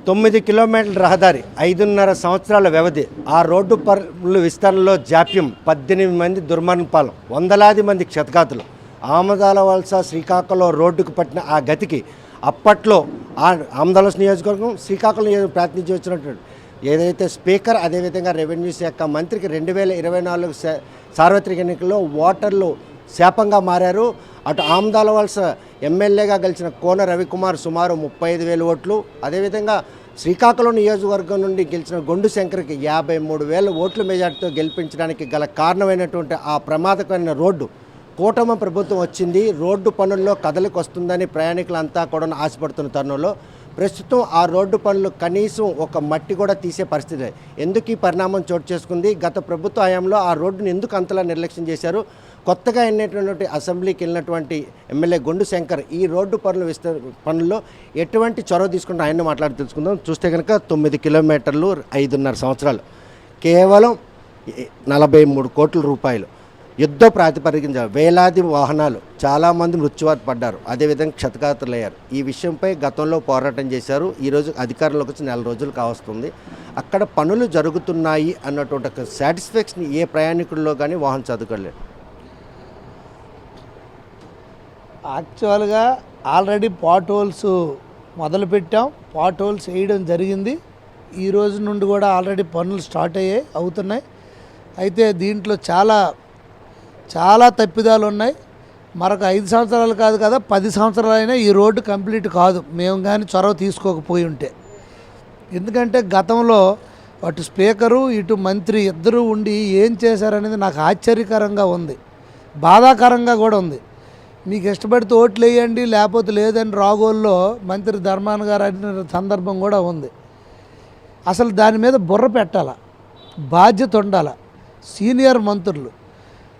9 కిలోమీటర్ల రహదారి, 5.5 సంవత్సరాల వ్యవధి, ఆ రోడ్డు పనుల విస్తరణలో జాప్యం, 18 మంది దుర్మరణపాలు, వందలాది మంది క్షతగాతులు. ఆమదాల వలస శ్రీకాకుళం రోడ్డుకు పట్టిన ఆ గతికి అప్పట్లో ఆమదాల నియోజకవర్గం శ్రీకాకుళం నియోజకవర్గం ప్రాతినిధ్యం వచ్చినటువంటి ఏదైతే స్పీకర్, అదేవిధంగా రెవెన్యూ శాఖ మంత్రికి 2024 సార్వత్రిక ఎన్నికల్లో ఓటర్లు శాపంగా మారారు. అటు ఆమదాల వలస ఎమ్మెల్యేగా గెలిచిన కోన రవికుమార్ సుమారు 35,000 ఓట్లు, అదేవిధంగా శ్రీకాకుళం నియోజకవర్గం నుండి గెలిచిన గొండు శంకర్కి 53,000 ఓట్ల మెజార్టీతో గెలిపించడానికి గల కారణమైనటువంటి ఆ ప్రమాదకరమైన రోడ్డు కూటమి ప్రభుత్వం వచ్చింది. రోడ్డు పనుల్లో కదలికి వస్తుందని ప్రయాణికులంతా కూడా ఆశపడుతున్న తరుణంలో ప్రస్తుతం ఆ రోడ్డు పనులు కనీసం ఒక మట్టి కూడా తీసే పరిస్థితి. ఎందుకు ఈ పరిణామం చోటు చేసుకుంది? గత ప్రభుత్వ హయాంలో ఆ రోడ్డును ఎందుకు అంతలా నిర్లక్ష్యం చేశారు? కొత్తగా ఎన్నికైనటువంటి అసెంబ్లీకి వెళ్ళినటువంటి ఎమ్మెల్యే గొండు శంకర్ ఈ రోడ్డు పనుల్లో ఎటువంటి చొరవ తీసుకుంటే ఆయన మాట్లాడి తెలుసుకుందాం. చూస్తే కనుక 9 కిలోమీటర్లు, 5.5 సంవత్సరాలు, కేవలం 43 కోట్ల రూపాయలు, యుద్ధ ప్రాతిపదికన వేలాది వాహనాలు, చాలామంది మృత్యువాత పడ్డారు, అదేవిధంగా క్షతగాతులయ్యారు. ఈ విషయంపై గతంలో పోరాటం చేశారు. ఈరోజు అధికారంలోకి వచ్చి 4 రోజులు కావస్తుంది. అక్కడ పనులు జరుగుతున్నాయి అన్నటువంటి ఒక సాటిస్ఫాక్షన్ ఏ ప్రయాణికుల్లో కానీ వాహనం చదువుకోలేదు. యాక్చువల్గా ఆల్రెడీ పాట్ హోల్స్ మొదలుపెట్టాం, పాట్ హోల్స్ వేయడం జరిగింది. ఈ రోజు నుండి కూడా ఆల్రెడీ పనులు స్టార్ట్ అవుతున్నాయి. అయితే దీంట్లో చాలా తప్పిదాలు ఉన్నాయి. మరొక 5 సంవత్సరాలు కాదు కదా, 10 సంవత్సరాలైనా ఈ రోడ్డు కంప్లీట్ కాదు మేము కానీ చొరవ తీసుకోకపోయి ఉంటే. ఎందుకంటే గతంలో అటు స్పీకరు ఇటు మంత్రి ఇద్దరూ ఉండి ఏం చేశారనేది నాకు ఆశ్చర్యకరంగా ఉంది, బాధాకరంగా కూడా ఉంది. మీకు ఇష్టపడితే ఓట్లు వేయండి లేకపోతే లేదని రాగోల్లో మంత్రి ధర్మాన గారు అడిగిన సందర్భం కూడా ఉంది. అసలు దాని మీద బుర్ర పెట్టాల, బాధ్యత ఉండాల. సీనియర్ మంత్రులు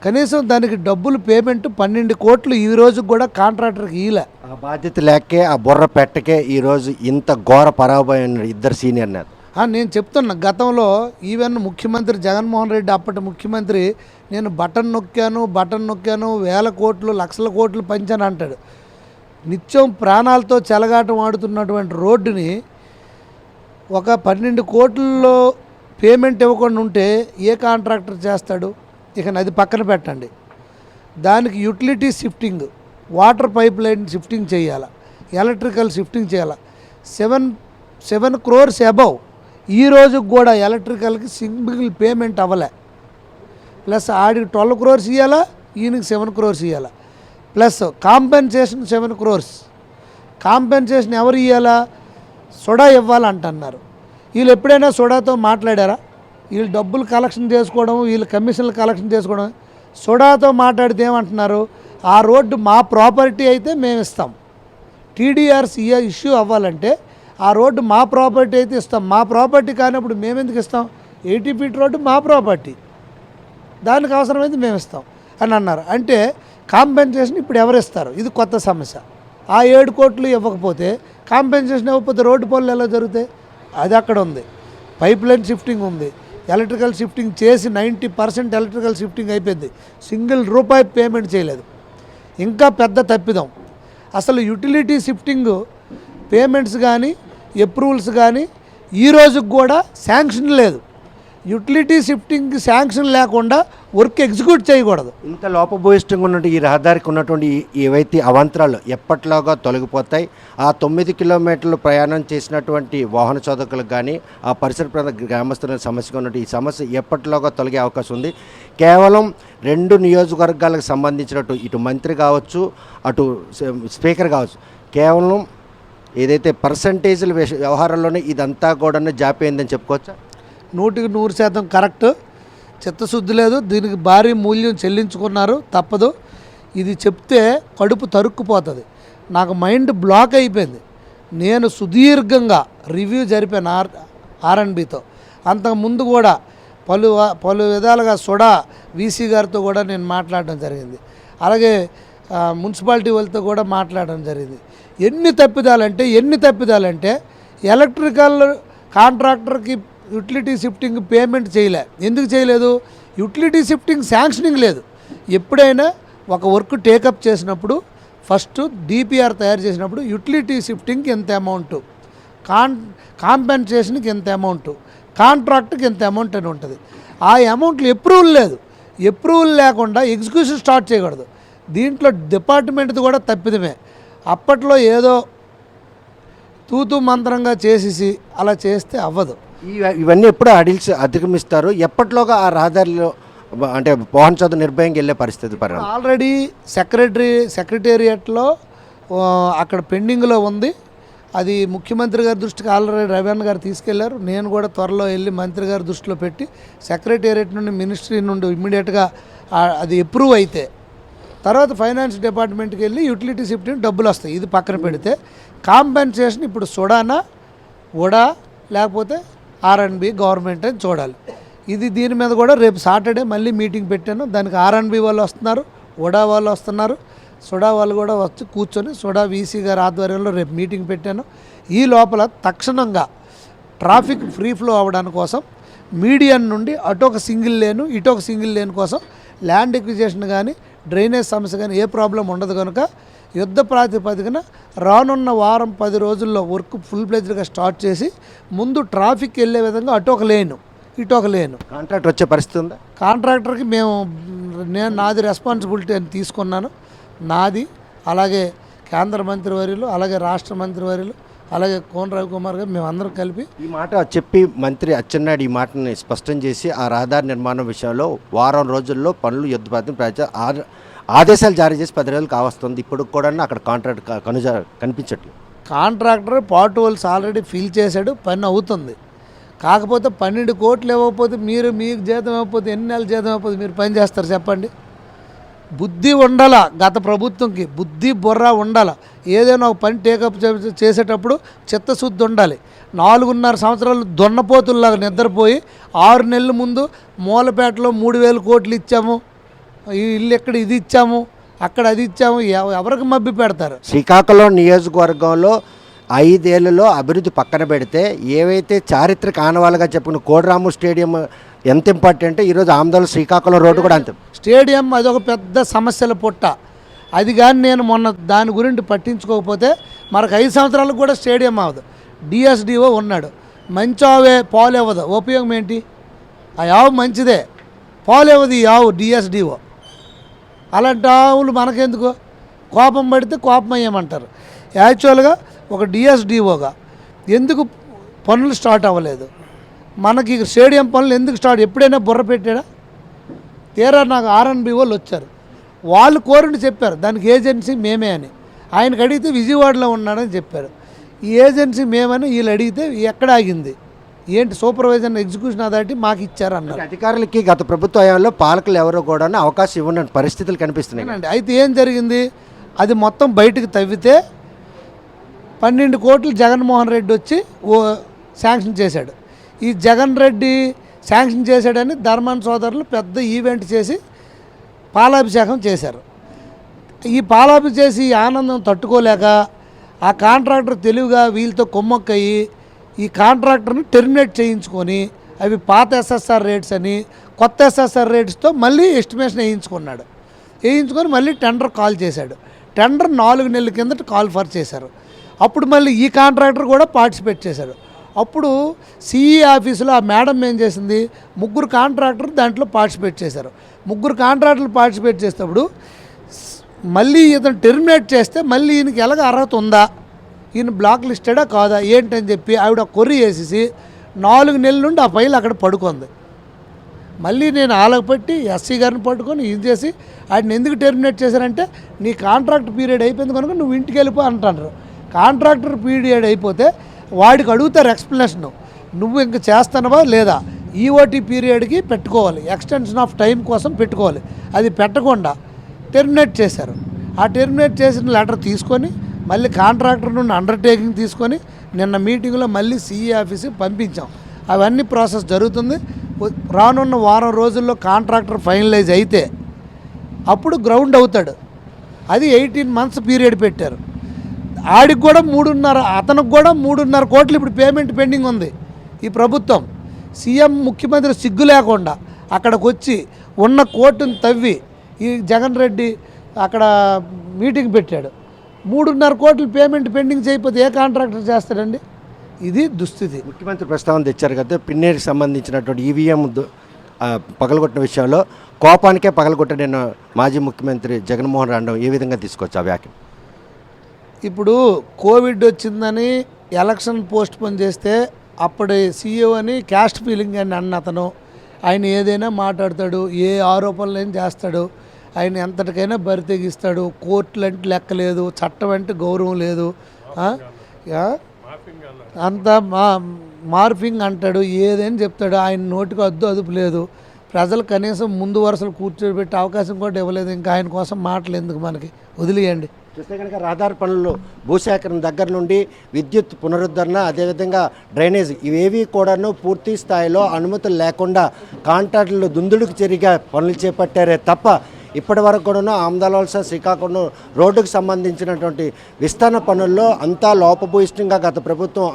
కనీసం దానికి డబ్బులు పేమెంట్ 12 కోట్లు ఈ రోజుకి కూడా కాంట్రాక్టర్కి ఇవ్వలే. ఆ బాధ్యత లేకే, ఆ బుర్ర పెట్టకే ఈరోజు ఇంత ఘోర పరాభవం ఇద్దరు సీనియర్ నేత. నేను చెప్తున్నా, గతంలో ఈవెన్ ముఖ్యమంత్రి జగన్మోహన్ రెడ్డి అప్పటి ముఖ్యమంత్రి నేను బటన్ నొక్కాను, వేల కోట్లు లక్షల కోట్లు పంచాను అంటాడు. నిత్యం ప్రాణాలతో చెలగాటం ఆడుతున్నటువంటి రోడ్డుని ఒక 12 కోట్లలో పేమెంట్ ఇవ్వకుండా ఉంటే ఏ కాంట్రాక్టర్ చేస్తాడు? ఇక అది పక్కన పెట్టండి. దానికి utility shifting, water pipe line shifting చేయాలి, ఎలక్ట్రికల్ షిఫ్టింగ్ చేయాలి. 7 crores అబవ్ ఈ రోజుకి కూడా ఎలక్ట్రికల్కి సింగిల్ పేమెంట్ అవ్వలే. ప్లస్ ఆడికి 12 crores ఇవ్వాలా, ఈయనకి 7 crores ఇవ్వాలా. Plus compensation 7 crores. కాంపెన్సేషన్ ఎవరు ఇవ్వాలా? సోడా ఇవ్వాలంటున్నారు. వీళ్ళు ఎప్పుడైనా సోడాతో మాట్లాడారా? వీళ్ళు డబ్బులు కలెక్షన్ చేసుకోవడం, వీళ్ళు కమిషన్లు కలెక్షన్ చేసుకోవడం. సోడాతో మాట్లాడితే ఏమంటున్నారు? ఆ రోడ్డు మా ప్రాపర్టీ అయితే మేము ఇస్తాం. టీడీఆర్స్ ఇష్యూ అవ్వాలంటే ఆ రోడ్డు మా ప్రాపర్టీ అయితే ఇస్తాం, మా ప్రాపర్టీ కానప్పుడు మేము ఎందుకు ఇస్తాం? 80 feet రోడ్డు మా ప్రాపర్టీ, దానికి అవసరమైతే మేము ఇస్తాం అని అన్నారు. అంటే కాంపెన్సేషన్ ఇప్పుడు ఎవరు ఇస్తారు? ఇది కొత్త సమస్య. ఆ 7 కోట్లు ఇవ్వకపోతే, కాంపెన్సేషన్ ఇవ్వకపోతే రోడ్డు పనులు ఎలా జరుగుతాయి? అది అక్కడ ఉంది. పైప్ లైన్ షిఫ్టింగ్ ఉంది, ఎలక్ట్రికల్ షిఫ్టింగ్ చేసి 90% ఎలక్ట్రికల్ షిఫ్టింగ్ అయిపోయింది, సింగిల్ రూపాయి పేమెంట్ చేయలేదు. ఇంకా పెద్ద తప్పిదం, అసలు యూటిలిటీ షిఫ్టింగ్ పేమెంట్స్ కానీ అప్రూవల్స్ కానీ ఈ రోజుకి కూడా శాంక్షన్ లేదు. యూటిలిటీ షిఫ్టింగ్కి శాంక్షన్ లేకుండా వర్క్ ఎగ్జిక్యూట్ చేయకూడదు. ఇంత లోపభూయిష్టంగా ఉన్నట్టు ఈ రహదారికి ఉన్నటువంటి ఏవైతే అవాంతరాలు ఎప్పట్లాగా తొలగిపోతాయి? ఆ 9 కిలోమీటర్లు ప్రయాణం చేసినటువంటి వాహన చోదకులకు కానీ ఆ పరిసర ప్రాంత గ్రామస్తుల సమస్యగా ఉన్నట్టు ఈ సమస్య ఎప్పట్లాగా తొలగే అవకాశం ఉంది. కేవలం 2 నియోజకవర్గాలకు సంబంధించినట్టు ఇటు మంత్రి కావచ్చు, అటు స్పీకర్ కావచ్చు, కేవలం ఏదైతే పర్సంటేజ్ల వ్యవహారాల్లోనే ఇదంతా కూడా జాపైందని చెప్పుకోవచ్చా? 100% కరెక్ట్. చిత్తశుద్ధి లేదు, దీనికి భారీ మూల్యం చెల్లించుకున్నారు, తప్పదు. ఇది చెప్తే కడుపు తరుక్కుపోతుంది. నాకు మైండ్ బ్లాక్ అయిపోయింది. నేను సుదీర్ఘంగా రివ్యూ జరిపాను ఆర్ఎండ్బితో. అంతకుముందు కూడా పలు విధాలుగా సోడా వీసీ గారితో కూడా నేను మాట్లాడడం జరిగింది. అలాగే మున్సిపాలిటీ వాళ్ళతో కూడా మాట్లాడడం జరిగింది. ఎన్ని తప్పిదాలంటే ఎలక్ట్రికల్ కాంట్రాక్టర్కి యూటిలిటీ షిఫ్టింగ్ పేమెంట్ చేయలే. ఎందుకు చేయలేదు? యూటిలిటీ షిఫ్టింగ్ శాంక్షనింగ్ లేదు. ఎప్పుడైనా ఒక వర్క్ టేకప్ చేసినప్పుడు ఫస్ట్ డిపిఆర్ తయారు చేసినప్పుడు యూటిలిటీ షిఫ్టింగ్కి ఎంత అమౌంట్, కాంపెన్సేషన్కి ఎంత అమౌంట్, కాంట్రాక్ట్కి ఎంత అమౌంట్ అని ఉంటుంది. ఆ అమౌంట్లు ఎప్రూవల్ లేదు. ఎప్రూవల్ లేకుండా ఎగ్జిక్యూషన్ స్టార్ట్ చేయకూడదు. దీంట్లో డిపార్ట్మెంట్ది కూడా తప్పిదమే. అప్పట్లో ఏదో తూతూ మంత్రంగా చేసేసి అలా చేస్తే అవ్వదు. ఇవన్నీ ఎప్పుడు అధిగమిస్తారు? ఎప్పట్లోగా ఆ రహదారిలో అంటే మోహన్ చౌదరి నిర్భయంగా వెళ్ళే పరిస్థితి పరిణామం? ఆల్రెడీ సెక్రటేరియట్లో అక్కడ పెండింగ్లో ఉంది. అది ముఖ్యమంత్రి గారి దృష్టికి ఆల్రెడీ రవీణ గారు తీసుకెళ్లారు. నేను కూడా త్వరలో వెళ్ళి మంత్రి గారి దృష్టిలో పెట్టి సెక్రటేరియట్ నుండి మినిస్ట్రీ నుండి ఇమ్మీడియట్గా అది అప్రూవ్ అయితే తర్వాత ఫైనాన్స్ డిపార్ట్మెంట్కి వెళ్ళి యూటిలిటీ షిఫ్టింగ్ డబ్బులు వస్తాయి. ఇది పక్కన పెడితే కాంపెన్సేషన్ ఇప్పుడు సుడానా, ఉడా లేకపోతే ఆర్ఎండ్బి గవర్నమెంట్ అని చూడాలి. దీని మీద కూడా రేపు సాటర్డే మళ్ళీ మీటింగ్ పెట్టాను. దానికి ఆర్ఎండ్బి వాళ్ళు వస్తున్నారు, ఉడా వాళ్ళు వస్తున్నారు, సుడా వాళ్ళు కూడా వచ్చి కూర్చొని సుడా వీసీ గారి ఆధ్వర్యంలో రేపు మీటింగ్ పెట్టాను. ఈ లోపల తక్షణంగా ట్రాఫిక్ ఫ్రీ ఫ్లో అవ్వడానికి కోసం మీడియన్ నుండి అటు ఒక సింగిల్ లేను ఇటు ఒక సింగిల్ లేన్ కోసం ల్యాండ్ ఎక్విజిషన్ కానీ డ్రైనేజ్ సమస్య కానీ ఏ ప్రాబ్లం ఉండదు కనుక యుద్ధ ప్రాతిపదికన రానున్న వారం 10 రోజుల్లో వర్క్ ఫుల్ ప్లెజ్డ్గా స్టార్ట్ చేసి ముందు ట్రాఫిక్ వెళ్ళే విధంగా అటు ఒక లేను ఇటు ఒక లేను. కాంట్రాక్ట్ వచ్చే పరిస్థితి ఉందా? కాంట్రాక్టర్కి నేను నాది రెస్పాన్సిబిలిటీ అని తీసుకున్నాను. నాది అలాగే కేంద్ర మంత్రివర్యులు, అలాగే రాష్ట్ర మంత్రివర్యులు, అలాగే కోన రవికుమార్ గారు మేమందరం కలిపి ఈ మాట చెప్పి మంత్రి అచ్చెన్నాయుడు ఈ మాటని స్పష్టం చేసి ఆ రహదారి నిర్మాణం విషయంలో వారం రోజుల్లో పనులు యుద్ధపాతం ఆదేశాలు జారీ చేసి 10 రోజులు కావస్తుంది. ఇప్పుడు కూడా అక్కడ కాంట్రాక్ట్ కనిపించట్లేదు. Contractor part holes already fill చేశాడు, పని అవుతుంది. కాకపోతే 12 కోట్లు ఇవ్వకపోతే మీకు జీతం ఇవ్వకపోతే ఎన్ని నెలలు జీతం ఇవ్వకపోతే మీరు పని చేస్తారు చెప్పండి? బుద్ధి ఉండాల, గత ప్రభుత్వంకి బుద్ధి బుర్ర ఉండాల. ఏదైనా ఒక పని టేకప్ చేసేటప్పుడు చిత్తశుద్ధి ఉండాలి. 4.5 సంవత్సరాలు దొన్నపోతుల్లాగా నిద్రపోయి 6 నెలల ముందు మూలపేటలో 3,000 కోట్లు ఇచ్చాము, ఈ ఇల్లు ఎక్కడ ఇది ఇచ్చాము, అక్కడ అది ఇచ్చాము, ఎవరికి మబ్బి పెడతారు? శ్రీకాకుళం నియోజకవర్గంలో 5 ఏళ్లలో అభివృద్ధి పక్కన పెడితే ఏవైతే చారిత్రక ఆనవాళ్ళుగా చెప్పుకున్న కోడిరాము స్టేడియం ఎంత ఇంపార్టెంట్, ఈరోజు ఆమదాల శ్రీకాకుళం రోడ్డు కూడా అంతే. స్టేడియం అదొక పెద్ద సమస్యల పుట్ట. అది కానీ నేను మొన్న దాని గురించి పట్టించుకోకపోతే మనకు 5 సంవత్సరాలకు కూడా స్టేడియం అవ్వదు. డిఎస్డిఓ ఉన్నాడు, మంచి ఆవే పాలు ఇవ్వదు, ఉపయోగం ఏంటి? ఆ ఆవు మంచిదే, పాలు ఇవ్వదు ఈ ఆవు డిఎస్డిఓ. అలాంటి ఆవులు మనకెందుకు? కోపం పడితే కోపం అయ్యామంటారు. యాక్చువల్గా ఒక డిఎస్డిఓగా ఎందుకు పనులు స్టార్ట్ అవ్వలేదు? మనకి స్టేడియం పనులు ఎందుకు స్టార్ట్? ఎప్పుడైనా బుర్ర పెట్టాడా? తీరా నాకు ఆర్ఎన్బి వాళ్ళు వచ్చారు, వాళ్ళు కోరిని చెప్పారు దానికి ఏజెన్సీ మేమే అని. ఆయనకు అడిగితే విజయవాడలో ఉన్నాడని చెప్పారు. ఈ ఏజెన్సీ మేమని వీళ్ళు అడిగితే ఎక్కడ ఆగింది ఏంటి? సూపర్వైజర్ ఎగ్జిక్యూషన్ అథారిటీ మాకు ఇచ్చారు అన్నారు. అధికారులకి గత ప్రభుత్వ హయాంలో పాలకులు ఎవరో కూడా అవకాశం ఇవ్వని పరిస్థితులు కనిపిస్తున్నాయి. అయితే ఏం జరిగింది? అది మొత్తం బయటకు తవ్వితే 12 కోట్లు జగన్మోహన్ రెడ్డి వచ్చి శాంక్షన్ చేశాడు. ఈ జగన్ రెడ్డి శాంక్షన్ చేశాడని ధర్మాన్ సోదరులు పెద్ద ఈవెంట్ చేసి పాలాభిషేకం చేశారు. ఈ పాలాభిషేకం చేసి ఆనందం తట్టుకోలేక ఆ కాంట్రాక్టర్ తెలివిగా వీళ్ళతో కొమ్మక్కయ్యి ఈ కాంట్రాక్టర్ని టెర్మినేట్ చేయించుకొని అవి పాత ఎస్ఎస్ఆర్ రేట్స్ అని కొత్త ఎస్ఎస్ఆర్ రేట్స్తో మళ్ళీ ఎస్టిమేషన్ వేయించుకొని మళ్ళీ టెండర్ కాల్ చేశాడు. టెండర్ 4 నెలల కిందట కాల్ ఫర్ చేశారు. అప్పుడు మళ్ళీ ఈ కాంట్రాక్టర్ కూడా పార్టిసిపేట్ చేశాడు. అప్పుడు సిఈ ఆఫీసులో ఆ మేడం ఏం చేసింది, 3 కాంట్రాక్టర్ దాంట్లో పార్టిసిపేట్ చేశారు. 3 కాంట్రాక్టర్లు పార్టిసిపేట్ చేసేటప్పుడు మళ్ళీ ఇతను టెర్మినేట్ చేస్తే మళ్ళీ ఈయనకి ఎలాగ అర్హత ఉందా, ఈయన బ్లాక్ లిస్టెడా కాదా ఏంటని చెప్పి ఆవిడ కొర్రీ వేసేసి 4 నెలల నుండి ఆ ఫైల్ అక్కడ పడుకుంది. మళ్ళీ నేను ఆలగపెట్టి ఎస్సీ గారిని పట్టుకొని ఇది చేసి ఆయన ఎందుకు టెర్మినేట్ చేశారంటే నీ కాంట్రాక్ట్ పీరియడ్ అయిపోయింది కనుక నువ్వు ఇంటికి వెళ్ళిపో అంటారు. కాంట్రాక్టర్ పీరియడ్ అయిపోతే వాడికి అడుగుతారు ఎక్స్ప్లెనేషన్, నువ్వు ఇంక చేస్తానవా లేదా, ఈఓటీ పీరియడ్కి పెట్టుకోవాలి, ఎక్స్టెన్షన్ ఆఫ్ టైం కోసం పెట్టుకోవాలి. అది పెట్టకుండా టెర్మినేట్ చేశారు. ఆ టెర్మినేట్ చేసిన లెటర్ తీసుకొని మళ్ళీ కాంట్రాక్టర్ నుండి అండర్టేకింగ్ తీసుకొని నిన్న మీటింగ్లో మళ్ళీ సిఈ ఆఫీస్కి పంపించాం. అవన్నీ ప్రాసెస్ జరుగుతుంది. రానున్న వారం రోజుల్లో కాంట్రాక్టర్ ఫైనలైజ్ అయితే అప్పుడు గ్రౌండ్ అవుతాడు. అది 18 months పీరియడ్ పెట్టారు. ఆడికి కూడా 3.5, అతనికి కూడా 3.5 కోట్లు ఇప్పుడు పేమెంట్ పెండింగ్ ఉంది. ఈ ప్రభుత్వం సీఎం ముఖ్యమంత్రి సిగ్గు లేకుండా అక్కడికి వచ్చి ఉన్న కోర్టును తవ్వి ఈ జగన్ రెడ్డి అక్కడ మీటింగ్ పెట్టాడు. 3.5 కోట్లు పేమెంట్ పెండింగ్ చేయకపోతే ఏ కాంట్రాక్టర్ చేస్తాడండి? ఇది దుస్థితి. ముఖ్యమంత్రి ప్రస్తావన తెచ్చారు కదా, పిన్నేరికి సంబంధించినటువంటి ఈవీఎం పగలగొట్టిన విషయంలో కోపానికే పగలగొట్టిన మాజీ ముఖ్యమంత్రి జగన్మోహన్ రెడ్డి ఏ విధంగా తీసుకోవచ్చు ఆ వ్యాఖ్య? ఇప్పుడు కోవిడ్ వచ్చిందని ఎలక్షన్ పోస్ట్ పోన్ చేస్తే అప్పుడు సీఈఓ అని క్యాస్ట్ ఫీలింగ్ అని అన్న అతను ఆయన ఏదైనా మాట్లాడతాడు, ఏ ఆరోపణలు ఏం చేస్తాడు, ఆయన ఎంతటికైనా బరి తెగిస్తాడు. కోర్టులు అంటే లెక్క లేదు, చట్టం అంటే గౌరవం లేదు, అంతా మార్ఫింగ్ అంటాడు, ఏదైనా చెప్తాడు. ఆయన నోటికి అదుపు లేదు. ప్రజలు కనీసం ముందు వరుసలు కూర్చోబెట్టే అవకాశం కూడా ఇవ్వలేదు. ఇంకా ఆయన కోసం మాటలు ఎందుకు, మనకి వదిలేయండి. చూస్తే కనుక రహదారి పనులు, భూసేకరణ దగ్గర నుండి విద్యుత్ పునరుద్ధరణ, అదేవిధంగా డ్రైనేజ్, ఇవేవి కూడాను పూర్తి స్థాయిలో అనుమతులు లేకుండా కాంట్రాక్టులు దుందుడుకు చెరిగా పనులు చేపట్టారే తప్ప ఇప్పటి వరకు కూడా ఆమదాలవలస శ్రీకాకుళం రోడ్డుకు సంబంధించినటువంటి విస్తరణ పనుల్లో అంతా లోపభూయిష్టంగా గత ప్రభుత్వం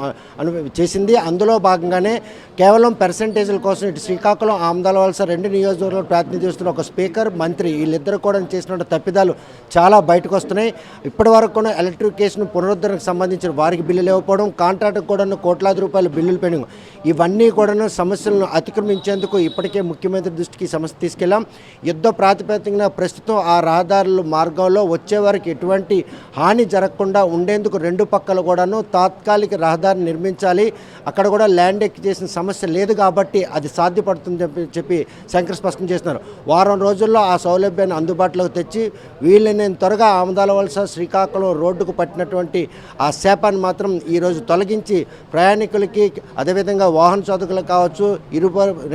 చేసింది. అందులో భాగంగానే కేవలం పర్సంటేజ్ల కోసం ఇటు శ్రీకాకుళం ఆమదాలవలస రెండు నియోజకవర్గాలు ప్రాతినిధ్యం ఒక స్పీకర్, మంత్రి వీళ్ళిద్దరు కూడా చేసిన తప్పిదాలు చాలా బయటకు వస్తున్నాయి. ఇప్పటి వరకు కూడా ఎలక్ట్రిఫికేషన్ పునరుద్ధరణకు సంబంధించిన వారికి బిల్లులు ఇవ్వకపోవడం, కాంట్రాక్టుకు కూడా కోట్లాది రూపాయల బిల్లులు పెండింగ్, ఇవన్నీ కూడా సమస్యలను అతిక్రమించేందుకు ఇప్పటికే ముఖ్యమంత్రి దృష్టికి సమస్య తీసుకెళ్లాం. యుద్ధ ప్రాతిపదికన ప్రస్తుతం ఆ రహదారుల మార్గంలో వచ్చే వరకు ఎటువంటి హాని జరగకుండా ఉండేందుకు రెండు పక్కల కూడాను తాత్కాలిక రహదారిని నిర్మించాలి. అక్కడ కూడా ల్యాండ్ ఎక్విజిషన్ సమస్య లేదు కాబట్టి అది సాధ్యపడుతుందని చెప్పి శంకర్ స్పష్టం చేస్తున్నారు. వారం రోజుల్లో ఆ సౌలభ్యాన్ని అందుబాటులోకి తెచ్చి వీళ్ళని త్వరగా ఆమదాలవలస శ్రీకాకుళం రోడ్డుకు పట్టినటువంటి ఆ శాపాన్ని మాత్రం ఈరోజు తొలగించి ప్రయాణికులకి, అదేవిధంగా వాహన చోదకులకు కావచ్చు,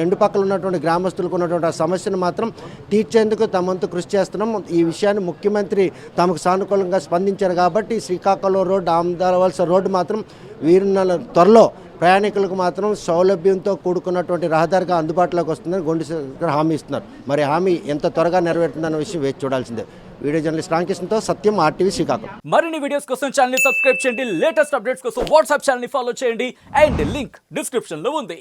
రెండు పక్కల ఉన్నటువంటి గ్రామస్తులకు ఉన్నటువంటి ఆ సమస్యను మాత్రం తీర్చేందుకు తమ కృషి చేస్తున్నాం. ఈ విషయాన్ని ముఖ్యమంత్రి తమకు సానుకూలంగా స్పందించారు కాబట్టి శ్రీకాకుళం రోడ్డు, ఆమదాలవలస రోడ్డు మాత్రం వీరున్న త్వరలో ప్రయాణికులకు మాత్రం సౌలభ్యంతో కూడుకున్నటువంటి రహదారిగా అందుబాటులోకి వస్తుందని గొండు హామీ ఇస్తున్నారు. మరి హామీ ఎంత త్వరగా నెరవేరుతుందన్న విషయం వేచి చూడాల్సిందే. వీడియో జర్నలిస్ట్ రామకృష్ణతో సత్యం, RTV శ్రీకాకుళం. మరిన్ని వీడియోస్ కోసం ఛానల్ ని సబ్స్క్రైబ్ చేయండి. లేటెస్ట్ అప్డేట్స్ కోసం వాట్సాప్ ఛానల్ ని ఫాలో చేయండి. అండ్ లింక్ డిస్క్రిప్షన్ లో ఉంది.